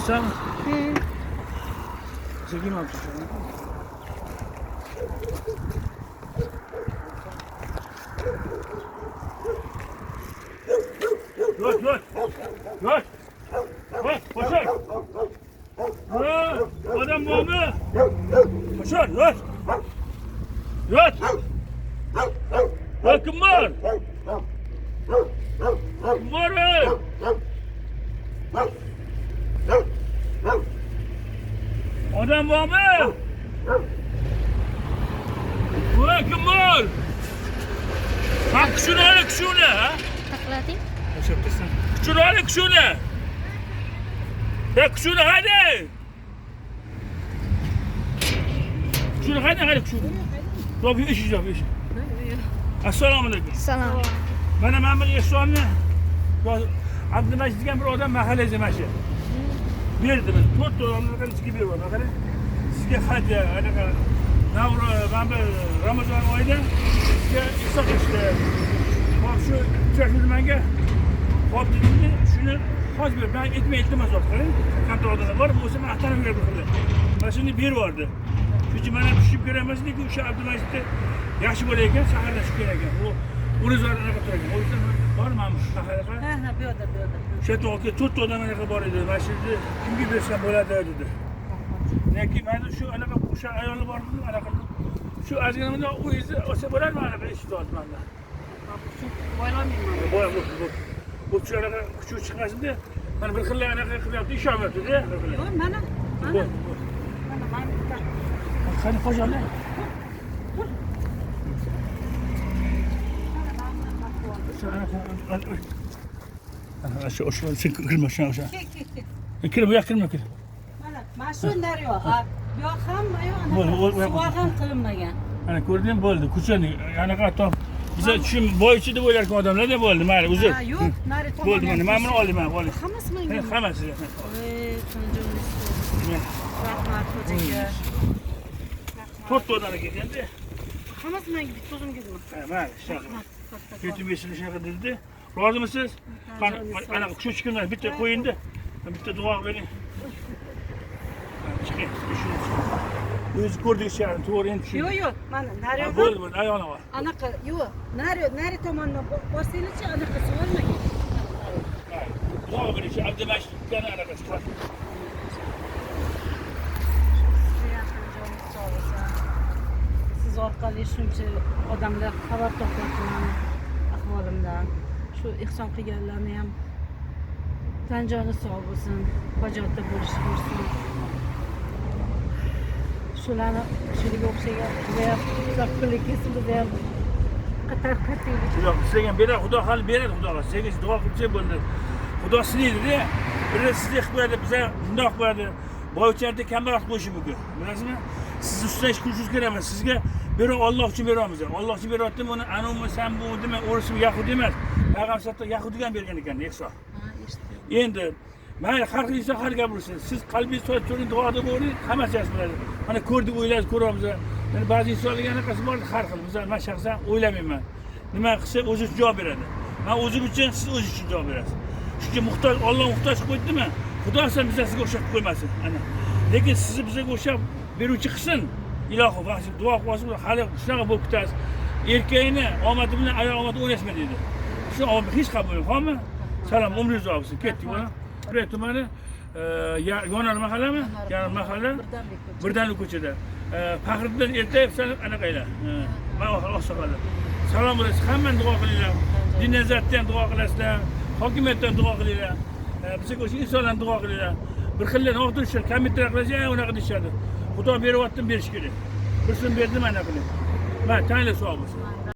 Xursandmi? Sekin olib chiq. Yot. Koşar. Adam bormi? Koşar, yot. Kim var? Kim var be? Adam bormi? Kim var? Bak şunu al, şunu ha? Taklating. Şunu al, şunu. Bak şunu hadi. Şunu hadi şunu. Tabii iş. Assalomu alaykum. Salom. Mana men bir Ehsonni Abdumajid degan bir odam mahallada mana shu. Berdi men 4 odamlarga sizga beraman. Qarang. Sizga hadya, anaqa Ramazon oyida sizga hisob qilishdi. Bak shu uchrashuvga qoldi. Shuni hozir ben etmay iltimos qilib, kontrolda bor, bo'lsa men ahtanib berib qo'ydim. Mana shuni berib yubordi. Chunki mana tushib ko'ramiz lekin o'sha Abdumajidni yaxshi bo'layotgan, shaharda tushib kerak. U Urizor anaqa turgan. O yüzden bormi shaharga? Ha, bu yerda. O'sha to'g'ri 4 odam anaqa bor edi. Mana shu kimga bersam bo'ladi dedi. Lekin mana shu anaqa o'sha ayoli bormi? Anaqa shu azginamda o'zi o'sha bo'ladimi anaqa eshitib manda. O'ylamayman. Bu anaqa kuchi chiqmasin-da. Mana bir xil anaqa qilyapti, ishonyapti-da. Yo'q, mana. Qani qo'shonlar. Şu kırma şuna. Kırma ya kırma. Mana shu daryo. Bu yoq hamma yoq suvar ham qilinmagan. Ana ko'rdingmi bo'ldi. Kuchani anaqa top. Biza tushum boychi deb o'ylarkan odamlar deb bo'ldi. Mana uzr. Yo'q, nari tomon. Bo'ldi mana men buni olaman. Hammasi menga. Hammasi. Rahmat xo'jaga. 4 odam ketganda. Hammasi menga bitta o'zimga nima? Ha, mana shunaqa. Ketibesini shunaqa dedi. Rozimisiz? Ana kuch chiqimdan bitta qo'yindi. Bitta duo bering. Chiqing. O'zi ko'rdingiz shaharni to'g'ri endi. Yo'q, mana naryoqdan. Bo'ldi, mana ayoli bor. Anaqa, yo'q, nari tomondan borsanglarchi anaqa suvolmagan. Duo bering, shu Abdumajid degan anaqa chiqadi. Siz orqali shuncha odamlar xabar topyapti mani ahvolimdan. Shu ehson qilganlarni ham tanjoni sog' bo'lsin, hojatda bo'lishsin. Shularni shularga o'xshagan juda ham pullik kesimda ham qattiqlik. Sizga ham beradi, Xudo hali beradi, Xudo. Sizga duo qilsak bo'ldi. Xudo sinaydi-da. Biri sizga qilib qo'yadi, biza bundoq qo'yadi. Boycharda kambag'al qo'yishi mumkin. Bilasizmi? Siz ustidan ish qilishingiz kerak emas. Sizga berib Alloh uchun beramiz. Alloh uchun beryapti, buni anavmi, sen bu dema, o'rismi, yahudi emas. Payg'ambar sallallohu alayhi vasallam yahudiga bergan ekan, Ehson. Endi mayli har xil inson har gapirsin. Siz qalbingiz to'lib turing, duoda bo'ling, hammasi yaxshi bo'ladi. Mana ko'rdik, o'ylaymiz, ko'ramiz. Yani ba'zi insonlarga anaqasi bor, har xil. Men shaxsan o'ylamayman. Nima qilsa o'zi uchun javob beradi. Men o'zim uchun, siz o'zingiz uchun javob berasiz. Chunki muhtoj, Alloh muhtoj qilib qo'ydimi? Xudo ham bizga sizga o'xshab qo'ymasin. Ana. Lekin sizni bizga o'xshab beruvchi qilsin. Ilohim, vaqti duo qilsin, hali shunaqa bo'lib ketasiz. Erkakni omadi bilan ayol omadi o'ynashma deydi. Shu omad hech qabul bo'lmaymi? Salom, umringiz uzoq bo'lsin. Ketdik mana. Buray tumani Yonar mahallami? Yonar mahalla. Birdanlik ko'chada. Faxriddin Ertayev san anaqaylar. Men oqsoqollar. Salom bo'lasiz. Hammani duo qilinglar. Din nazardan duo qilasizlar. Hokimiyatdan duo qilinglar. Bizga o'sha insonlardan duo qilinglar. Bir xillarni o'qitishlar, kommentlar qilishadi, unaqa deyishadi. Xudo beryapti, berish kerak. Bir so'm berdim ana qilib. Men tayinli sog' bo'lsin.